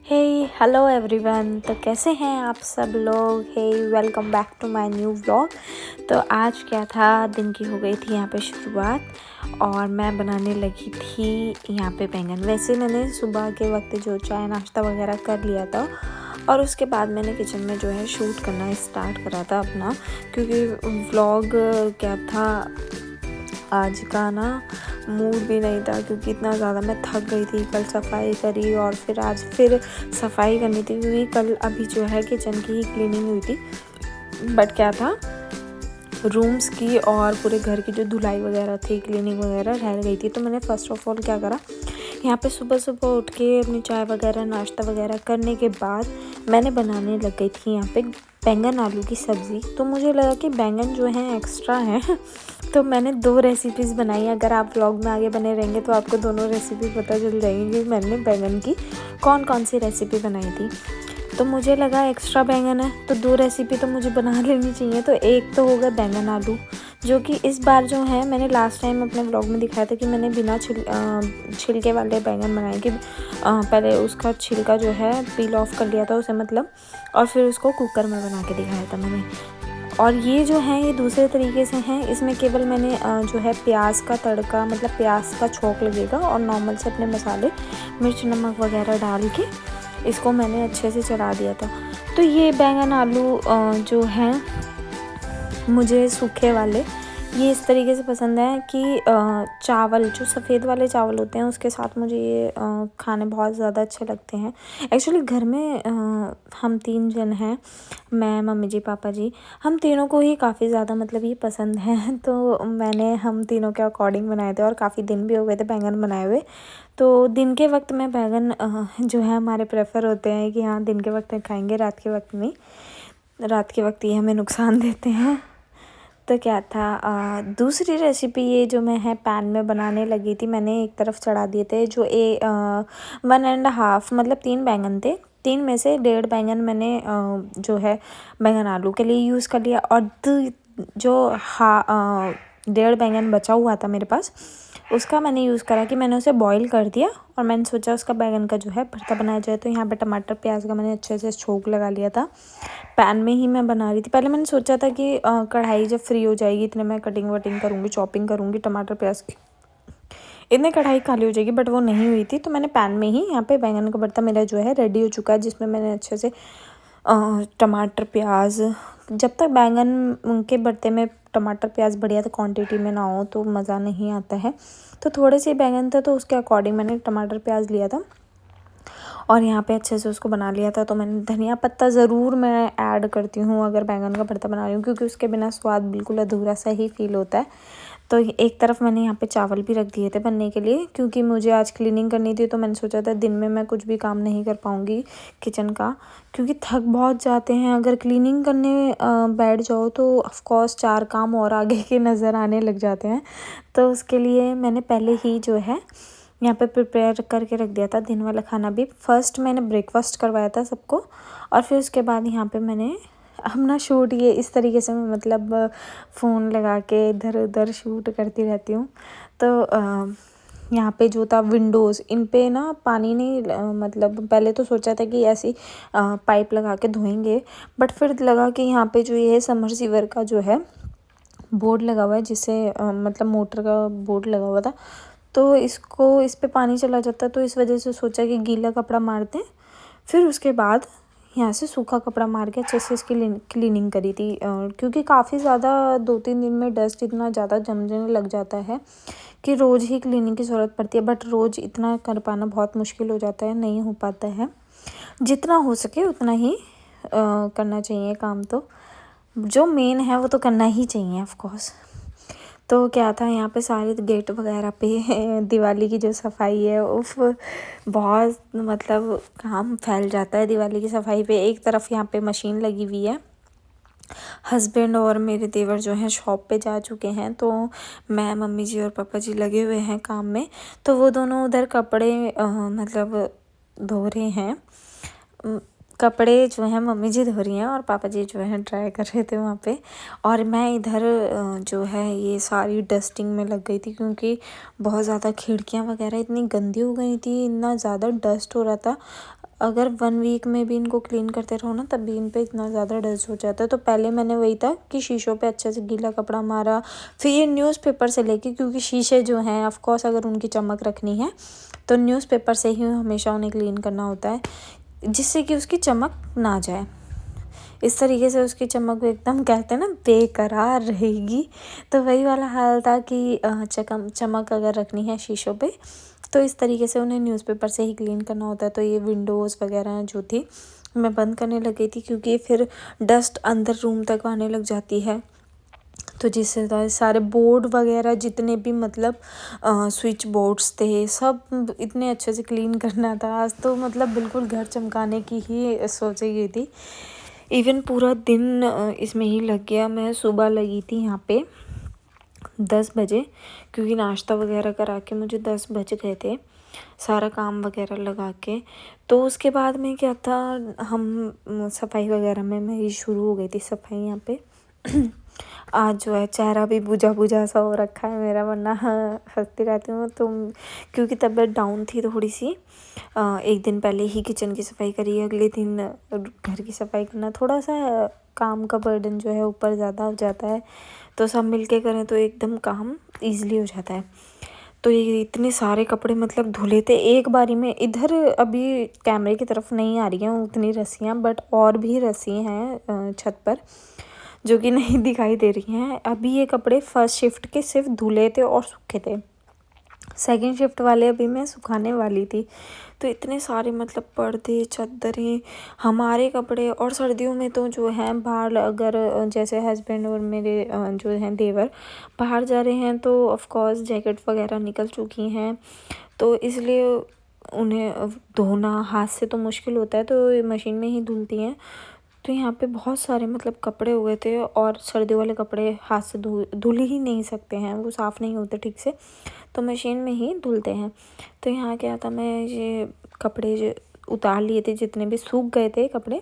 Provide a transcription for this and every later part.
हे hello everyone. तो कैसे हैं आप सब लोग। Hey welcome back to my new vlog. तो आज क्या था, दिन की हो गई थी यहाँ पे शुरुआत और मैं बनाने लगी थी यहाँ पे बैंगन। वैसे मैंने सुबह के वक्त जो चाय नाश्ता वगैरह कर लिया था और उसके बाद मैंने किचन में जो है शूट करना स्टार्ट करा था अपना, क्योंकि व्लॉग क्या था, आज का ना मूड भी नहीं था क्योंकि इतना ज़्यादा मैं थक गई थी। कल सफाई करी और फिर आज फिर सफाई करनी थी क्योंकि कल अभी जो है किचन की ही क्लीनिंग हुई थी। बट क्या था, रूम्स की और पूरे घर की जो धुलाई वगैरह थी, क्लीनिंग वगैरह रह गई थी। तो मैंने फ़र्स्ट ऑफ ऑल क्या करा, यहाँ पे सुबह सुबह उठ के अपनी चाय वगैरह नाश्ता वगैरह करने के बाद मैंने बनाने लग गई थी यहाँ पे बैंगन आलू की सब्ज़ी। तो मुझे लगा कि बैंगन जो है एक्स्ट्रा है तो मैंने 2 रेसिपीज़ बनाई। अगर आप व्लॉग में आगे बने रहेंगे तो आपको दोनों रेसिपी पता चल जाएंगी कि मैंने बैंगन की कौन कौन सी रेसिपी बनाई थी। तो मुझे लगा एक्स्ट्रा बैंगन है तो 2 रेसिपी तो मुझे बना लेनी चाहिए। तो एक तो होगा बैंगन आलू, जो कि इस बार जो है मैंने लास्ट टाइम अपने व्लॉग में दिखाया था कि मैंने बिना छिलके वाले बैंगन बनाए कि पहले उसका छिलका जो है पील ऑफ कर लिया था उसे मतलब, और फिर उसको कुकर में बना के दिखाया था मैंने। और ये जो है ये दूसरे तरीके से हैं, इसमें केवल मैंने जो है प्याज का तड़का मतलब प्याज का छोंक लगेगा और नॉर्मल से अपने मसाले मिर्च नमक वगैरह डाल के इसको मैंने अच्छे से चला दिया था। तो ये बैंगन आलू जो हैं मुझे सूखे वाले ये इस तरीके से पसंद है कि चावल जो सफ़ेद वाले चावल होते हैं उसके साथ मुझे ये खाने बहुत ज़्यादा अच्छे लगते हैं। एक्चुअली घर में हम 3 जन हैं, मैं, मम्मी जी, पापा जी, हम तीनों को ही काफ़ी ज़्यादा मतलब ये पसंद है। तो मैंने हम तीनों के अकॉर्डिंग बनाए थे और काफ़ी दिन भी हो गए थे बैंगन बनाए हुए। तो दिन के वक्त में बैंगन जो है हमारे प्रेफर होते हैं कि हाँ दिन के वक्त में खाएंगे, रात के वक्त नहीं, रात के वक्त ये हमें नुकसान देते हैं। तो क्या था, दूसरी रेसिपी ये जो मैं है पैन में बनाने लगी थी। मैंने एक तरफ चढ़ा दिए थे जो 1.5 मतलब 3 बैंगन थे, 3 में से 1.5 बैंगन मैंने जो है बैंगन आलू के लिए यूज़ कर लिया और जो 1.5 बैंगन बचा हुआ था मेरे पास उसका मैंने यूज़ करा कि मैंने उसे बॉईल कर दिया और मैंने सोचा उसका बैंगन का जो है भरता बनाया जाए। तो यहाँ पे टमाटर प्याज का मैंने अच्छे से छोंक लगा लिया था। पैन में ही मैं बना रही थी। पहले मैंने सोचा था कि कढ़ाई जब फ्री हो जाएगी इतने मैं कटिंग वटिंग करूँगी, चॉपिंग करूँगी टमाटर प्याज की, इतने कढ़ाई खाली हो जाएगी, बट वो नहीं हुई थी। तो मैंने पैन में ही यहाँ पे बैंगन का भरता मेरा जो है रेडी हो चुका है, जिसमें मैंने अच्छे से टमाटर प्याज, जब तक बैंगन के भरते में टमाटर प्याज बढ़िया तो क्वांटिटी में ना हो तो मज़ा नहीं आता है। तो थोड़े से बैंगन थे तो उसके अकॉर्डिंग मैंने टमाटर प्याज लिया था और यहाँ पे अच्छे से उसको बना लिया था। तो मैंने धनिया पत्ता ज़रूर मैं ऐड करती हूँ अगर बैंगन का भरता बना रही हूँ, क्योंकि उसके बिना स्वाद बिल्कुल अधूरा सा ही फील होता है। तो एक तरफ मैंने यहाँ पे चावल भी रख दिए थे बनने के लिए, क्योंकि मुझे आज क्लीनिंग करनी थी। तो मैंने सोचा था दिन में मैं कुछ भी काम नहीं कर पाऊँगी किचन का, क्योंकि थक बहुत जाते हैं। अगर क्लीनिंग करने बैठ जाओ तो ऑफकोर्स 4 काम और आगे के नज़र आने लग जाते हैं। तो उसके लिए मैंने पहले ही जो है यहाँ पे प्रिपेयर करके रख दिया था दिन वाला खाना भी। फर्स्ट मैंने ब्रेकफास्ट करवाया था सबको और फिर उसके बाद यहाँ पे मैंने अपना शूट ये इस तरीके से मैं मतलब फ़ोन लगा के इधर उधर शूट करती रहती हूँ। तो यहाँ पे जो था विंडोज़ इन पे ना पानी नहीं मतलब पहले तो सोचा था कि ऐसी पाइप लगा के धोएंगे, बट फिर लगा कि यहाँ पे जो ये समरसीवर का जो है बोर्ड लगा हुआ है, जिससे मतलब मोटर का बोर्ड लगा हुआ था, तो इसको इस पे पानी चला जाता है। तो इस वजह से सोचा कि गीला कपड़ा मारते हैं, फिर उसके बाद यहाँ से सूखा कपड़ा मार के अच्छे से इसकी क्लीनिंग करी थी। क्योंकि काफ़ी ज़्यादा 2-3 दिन में डस्ट इतना ज़्यादा जमने लग जाता है कि रोज़ ही क्लीनिंग की ज़रूरत पड़ती है। बट रोज़ इतना कर पाना बहुत मुश्किल हो जाता है, नहीं हो पाता है। जितना हो सके उतना ही करना चाहिए काम, तो जो मेन है वो तो करना ही चाहिए ऑफ कोर्स। तो क्या था, यहाँ पे सारे गेट वगैरह पे दिवाली की जो सफाई है उफ, बहुत मतलब काम फैल जाता है दिवाली की सफाई पे। एक तरफ यहाँ पे मशीन लगी हुई है, हस्बैंड और मेरे देवर जो हैं शॉप पे जा चुके हैं, तो मैं, मम्मी जी और पापा जी लगे हुए हैं काम में। तो वो दोनों उधर कपड़े मतलब धो रहे हैं। कपड़े जो हैं मम्मी जी धो रही हैं और पापा जी जो हैं ड्राई कर रहे थे वहाँ पे। और मैं इधर जो है ये सारी डस्टिंग में लग गई थी, क्योंकि बहुत ज़्यादा खिड़कियाँ वगैरह इतनी गंदी हो गई थी, इतना ज़्यादा डस्ट हो रहा था। अगर 1 वीक में भी इनको क्लीन करते रहो ना तब भी इन पे इतना ज़्यादा डस्ट हो जाता है। तो पहले मैंने वही था कि शीशों पे अच्छे से गीला कपड़ा मारा, फिर ये न्यूज़पेपर से लेके, क्योंकि शीशे जो हैं ऑफ कोर्स अगर उनकी चमक रखनी है तो न्यूज़पेपर से ही हमेशा उन्हें क्लीन करना होता है, जिससे कि उसकी चमक ना जाए। इस तरीके से उसकी चमक एकदम कहते हैं ना बेकरार रहेगी। तो वही वाला हाल था कि चमक अगर रखनी है शीशों पे तो इस तरीके से उन्हें न्यूज़पेपर से ही क्लीन करना होता है। तो ये विंडोज़ वगैरह जो थी मैं बंद करने लग गई थी, क्योंकि फिर डस्ट अंदर रूम तक आने लग जाती है। तो जिससे सारे बोर्ड वगैरह जितने भी मतलब स्विच बोर्ड्स थे सब इतने अच्छे से क्लीन करना था आज। तो मतलब बिल्कुल घर चमकाने की ही सोची गई थी। इवन पूरा दिन इसमें ही लग गया। मैं सुबह लगी थी यहाँ पे 10 बजे, क्योंकि नाश्ता वगैरह करा के मुझे 10 बज गए थे सारा काम वगैरह लगा के। तो उसके बाद में क्या था, हम सफाई वगैरह में मेरी शुरू हो गई थी सफाई यहाँ पे। आज जो है चेहरा भी बुझा बुझा सा हो रखा है मेरा, वरना हंसती रहती हूँ तो, क्योंकि तबीयत डाउन थी थोड़ी सी। एक दिन पहले ही किचन की सफाई करी, अगले दिन घर की सफाई करना, थोड़ा सा काम का बर्डन जो है ऊपर ज़्यादा हो जाता है। तो सब मिलके करें तो एकदम काम ईज़िली हो जाता है। तो ये इतने सारे कपड़े मतलब धुले थे एक बारी में। इधर अभी कैमरे की तरफ नहीं आ रही हैं उतनी रस्सियाँ, बट और भी रस्सी हैं छत पर जो कि नहीं दिखाई दे रही हैं। अभी ये कपड़े फर्स्ट शिफ्ट के सिर्फ धुले थे और सूखे थे, सेकंड शिफ्ट वाले अभी मैं सुखाने वाली थी। तो इतने सारे मतलब पर्दे, चादरें, हमारे कपड़े। और सर्दियों में तो जो है बाहर, अगर जैसे हस्बैंड और मेरे जो हैं देवर बाहर जा रहे हैं तो ऑफ कोर्स जैकेट वगैरह निकल चुकी हैं, तो इसलिए उन्हें धोना हाथ से तो मुश्किल होता है, तो मशीन में ही धुलती हैं। तो यहाँ पे बहुत सारे मतलब कपड़े हो गए थे, और सर्दियों वाले कपड़े हाथ से धुल ही नहीं सकते हैं, वो साफ़ नहीं होते ठीक से, तो मशीन में ही धुलते हैं। तो यहाँ क्या था, मैं ये कपड़े जो उतार लिए थे, जितने भी सूख गए थे कपड़े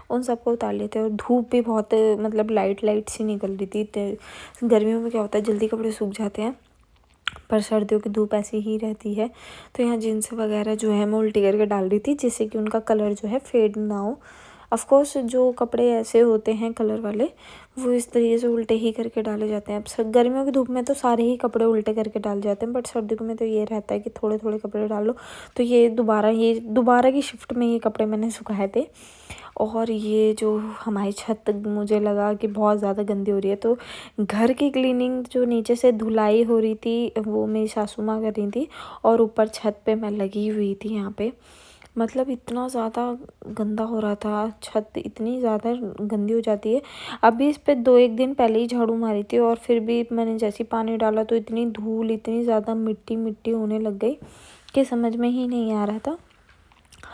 उन सबको उतार लिए थे। और धूप भी बहुत मतलब लाइट लाइट सी निकल रही थी। तो गर्मियों में क्या होता है जल्दी कपड़े सूख जाते हैं, पर सर्दियों की धूप ऐसी ही रहती है। तो यहाँ जीन्स वगैरह जो है मैं उल्टी करके डाल रही थी, जिससे कि उनका कलर जो है फेड ना हो। ऑफ कोर्स जो कपड़े ऐसे होते हैं कलर वाले वो इस तरीके से उल्टे ही करके डाले जाते हैं। अब गर्मियों की धूप में तो सारे ही कपड़े उल्टे करके डाले जाते हैं, बट सर्दियों में तो ये रहता है कि थोड़े थोड़े कपड़े डालो। तो ये दोबारा की शिफ्ट में ये कपड़े मैंने सुखाए थे। और ये जो हमारी छत मुझे लगा कि बहुत ज़्यादा गंदी हो रही है, तो घर की क्लीनिंग जो नीचे से धुलाई हो रही थी वो मेरी सासू माँ कर रही थी, और ऊपर छत पे मैं लगी हुई थी यहाँ पे। मतलब इतना ज़्यादा गंदा हो रहा था, छत इतनी ज़्यादा गंदी हो जाती है। अभी इस पे 2-1 दिन पहले ही झाड़ू मारी थी, और फिर भी मैंने जैसे ही पानी डाला तो इतनी धूल, इतनी ज़्यादा मिट्टी मिट्टी होने लग गई कि समझ में ही नहीं आ रहा था।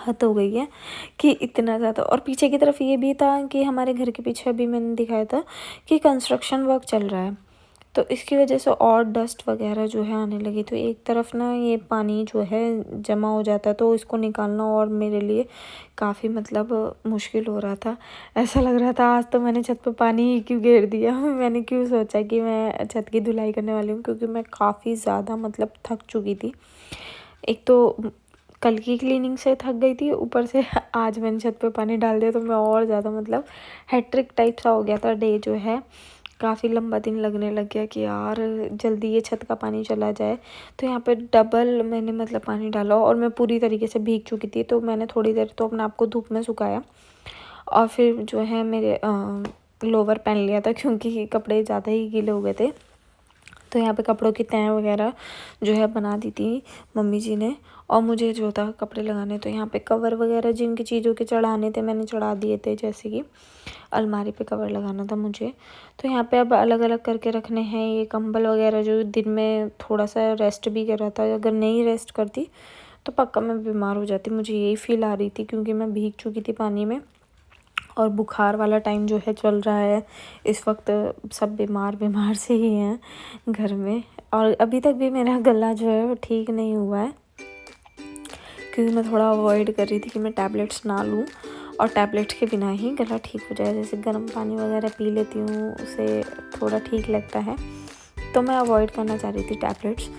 हद हो गई है कि इतना ज़्यादा। और पीछे की तरफ ये भी था कि हमारे घर के पीछे अभी मैंने दिखाया था कि कंस्ट्रक्शन वर्क चल रहा है, तो इसकी वजह से और डस्ट वगैरह जो है आने लगी। तो एक तरफ ना ये पानी जो है जमा हो जाता है, तो इसको निकालना और मेरे लिए काफ़ी मतलब मुश्किल हो रहा था। ऐसा लग रहा था आज तो मैंने छत पे पानी ही क्यों घेर दिया। मैंने क्यों सोचा कि मैं छत की धुलाई करने वाली हूँ, क्योंकि मैं काफ़ी ज़्यादा मतलब थक चुकी थी। एक तो कल की क्लीनिंग से थक गई थी, ऊपर से आज मैंने छत पे पानी डाल दिया, तो मैं और ज़्यादा मतलब हैट्रिक टाइप सा हो गया था डे जो है। काफ़ी लंबा दिन लगने लग गया कि यार जल्दी ये छत का पानी चला जाए। तो यहाँ पे डबल मैंने मतलब पानी डाला, और मैं पूरी तरीके से भीग चुकी थी, तो मैंने थोड़ी देर तो अपने आप को धूप में सुखाया, और फिर जो है मेरे लोवर पहन लिया था, क्योंकि कपड़े ज़्यादा ही गीले हो गए थे। तो यहाँ पे कपड़ों की तह वगैरह जो है बना दी थी मम्मी जी ने, और मुझे जो था कपड़े लगाने। तो यहाँ पे कवर वगैरह जिनकी चीज़ों के चढ़ाने थे मैंने चढ़ा दिए थे, जैसे कि अलमारी पे कवर लगाना था मुझे। तो यहाँ पे अब अलग अलग करके रखने हैं ये कंबल वगैरह, जो दिन में थोड़ा सा रेस्ट भी कर रहा था। अगर नहीं रेस्ट करती तो पक्का मैं बीमार हो जाती, मुझे यही फील आ रही थी, क्योंकि मैं भीग चुकी थी पानी में। और बुखार वाला टाइम जो है चल रहा है इस वक्त, सब बीमार से ही हैं घर में। और अभी तक भी मेरा गला जो है वो ठीक नहीं हुआ है, क्योंकि मैं थोड़ा अवॉइड कर रही थी कि मैं टैबलेट्स ना लूँ। और टैबलेट्स के बिना ही गला ठीक हो जाए। जैसे गर्म पानी वगैरह पी लेती हूँ, उससे थोड़ा ठीक लगता है, तो मैं अवॉइड करना चाह रही थी टैबलेट्स,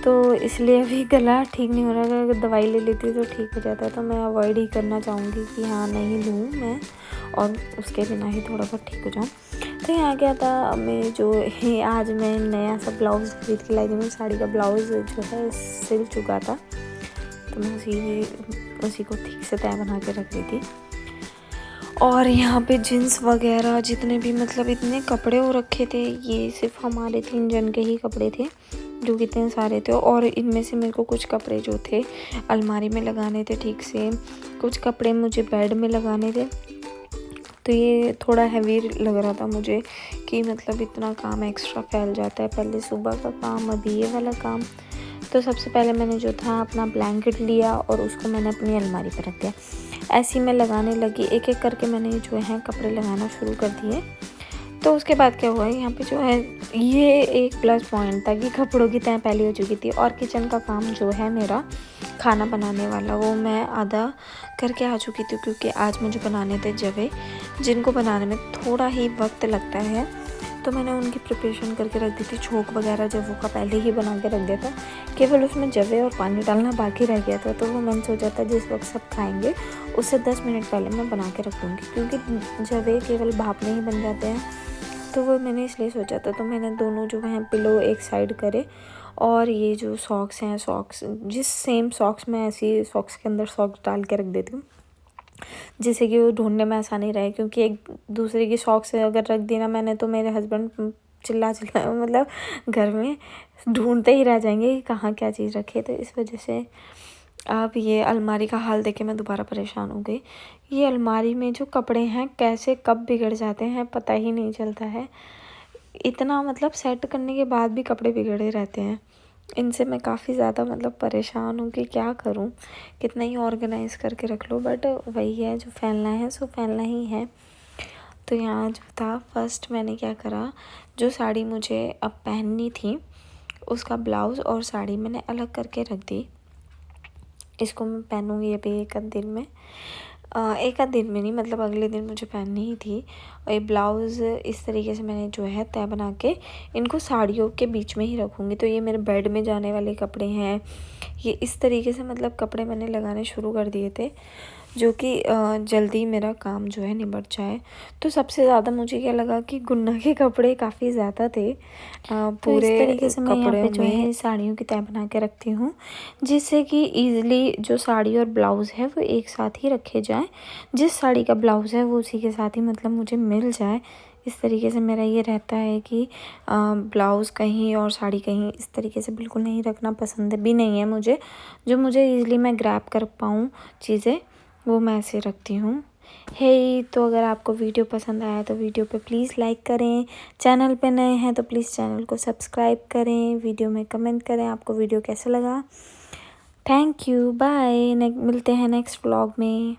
तो इसलिए अभी गला ठीक नहीं हो रहा है। अगर दवाई ले लेती तो ठीक हो जाता है, तो मैं अवॉइड ही करना चाहूँगी कि हाँ नहीं लूँ मैं, और उसके बिना ही थोड़ा बहुत ठीक हो जाऊँ। तो यहाँ क्या था, मैं जो है आज मैं नया सा ब्लाउज़ खरीद के लाई थी। मैं साड़ी का ब्लाउज़ जो है सिल चुका था, तो मैं उसी को ठीक से तय बना के रख दी थी। और यहाँ पे जीन्स वगैरह जितने भी मतलब इतने कपड़े हो रखे थे, ये सिर्फ हमारे 3 जन के ही कपड़े थे जो कितने सारे थे। और इनमें से मेरे को कुछ कपड़े जो थे अलमारी में लगाने थे ठीक से, कुछ कपड़े मुझे बेड में लगाने थे। तो ये थोड़ा हैवी लग रहा था मुझे कि मतलब इतना काम एक्स्ट्रा फैल जाता है, पहले सुबह का काम, अभी ये वाला काम। तो सबसे पहले मैंने जो था अपना ब्लैंकेट लिया और उसको मैंने अपनी अलमारी पर रख दिया। ऐसे ही मैं लगाने लगी, एक एक करके मैंने जो है कपड़े लगाना शुरू कर दिए। तो उसके बाद क्या हुआ, यहाँ पे जो है ये एक प्लस पॉइंट था कि कपड़ों की तय पहले हो चुकी थी, और किचन का काम जो है मेरा खाना बनाने वाला, वो मैं आधा करके आ चुकी थी, क्योंकि आज मुझे बनाने थे जवे, जिनको बनाने में थोड़ा ही वक्त लगता है। तो मैंने उनकी प्रिपरेशन करके रख दी थी। छोंक वगैरह जवों का पहले ही बना के रख दिया था, केवल उसमें जवे और पानी डालना बाकी रह गया था। तो वो मैंने सोचा था जिस वक्त सब खाएंगे उससे 10 मिनट पहले मैं बना के रख दूँगी, क्योंकि जवे केवल भाप में ही बन जाते हैं। तो वो मैंने इसलिए सोचा था। तो मैंने दोनों जो हैं पिलो एक साइड करे, और ये जो सॉक्स हैं, सॉक्स जिस सेम सॉक्स में ऐसी सॉक्स के अंदर सॉक्स डाल के रख देती हूँ, जिससे कि वो ढूंढने में आसानी रहे। क्योंकि एक दूसरे की सॉक्स अगर रख दी ना मैंने, तो मेरे हस्बैंड चिल्ला मतलब घर में ढूंढते ही रह जाएंगे कि कहाँ क्या चीज़ रखे। तो इस वजह से अब ये अलमारी का हाल देख के मैं दोबारा परेशान हो गई। ये अलमारी में जो कपड़े हैं कैसे कब बिगड़ जाते हैं पता ही नहीं चलता है। इतना मतलब सेट करने के बाद भी कपड़े बिगड़े रहते हैं। इनसे मैं काफ़ी ज़्यादा मतलब परेशान हूँ कि क्या करूँ, कितना ही ऑर्गेनाइज़ करके रख लो, बट वही है, जो फैलना है सो फैलना ही है। तो यहाँ जो था, फर्स्ट मैंने क्या करा, जो साड़ी मुझे अब पहननी थी उसका ब्लाउज़ और साड़ी मैंने अलग करके रख दी। इसको मैं पहनूँगी अभी एक आध दिन में, एक आध दिन में नहीं, मतलब अगले दिन मुझे पहननी ही थी। और ये ब्लाउज़ इस तरीके से मैंने जो है तय बना के इनको साड़ियों के बीच में ही रखूँगी। तो ये मेरे बेड में जाने वाले कपड़े हैं। ये इस तरीके से मतलब कपड़े मैंने लगाने शुरू कर दिए थे, जो कि जल्दी मेरा काम जो है निबट जाए। तो सबसे ज़्यादा मुझे क्या लगा कि गुन्ना के कपड़े काफ़ी ज़्यादा थे। पूरे इस तरीके से मैं यहाँ पे जो है साड़ियों की तय बना के रखती हूँ, जिससे कि ईज़िली जो साड़ी और ब्लाउज़ है वो एक साथ ही रखे जाएँ। जिस साड़ी का ब्लाउज़ है वो उसी के साथ ही मतलब मुझे मिल जाए। इस तरीके से मेरा ये रहता है कि ब्लाउज़ कहीं और साड़ी कहीं, इस तरीके से बिल्कुल नहीं रखना पसंद भी नहीं है मुझे। जो मुझे ईज़िली मैं ग्रैब कर पाऊँ चीज़ें, वो मैं ऐसे रखती हूँ। तो अगर आपको वीडियो पसंद आया तो वीडियो पे प्लीज़ लाइक करें, चैनल पे नए हैं तो प्लीज़ चैनल को सब्सक्राइब करें, वीडियो में कमेंट करें आपको वीडियो कैसा लगा। थैंक यू, बाय, मिलते हैं नेक्स्ट व्लॉग में।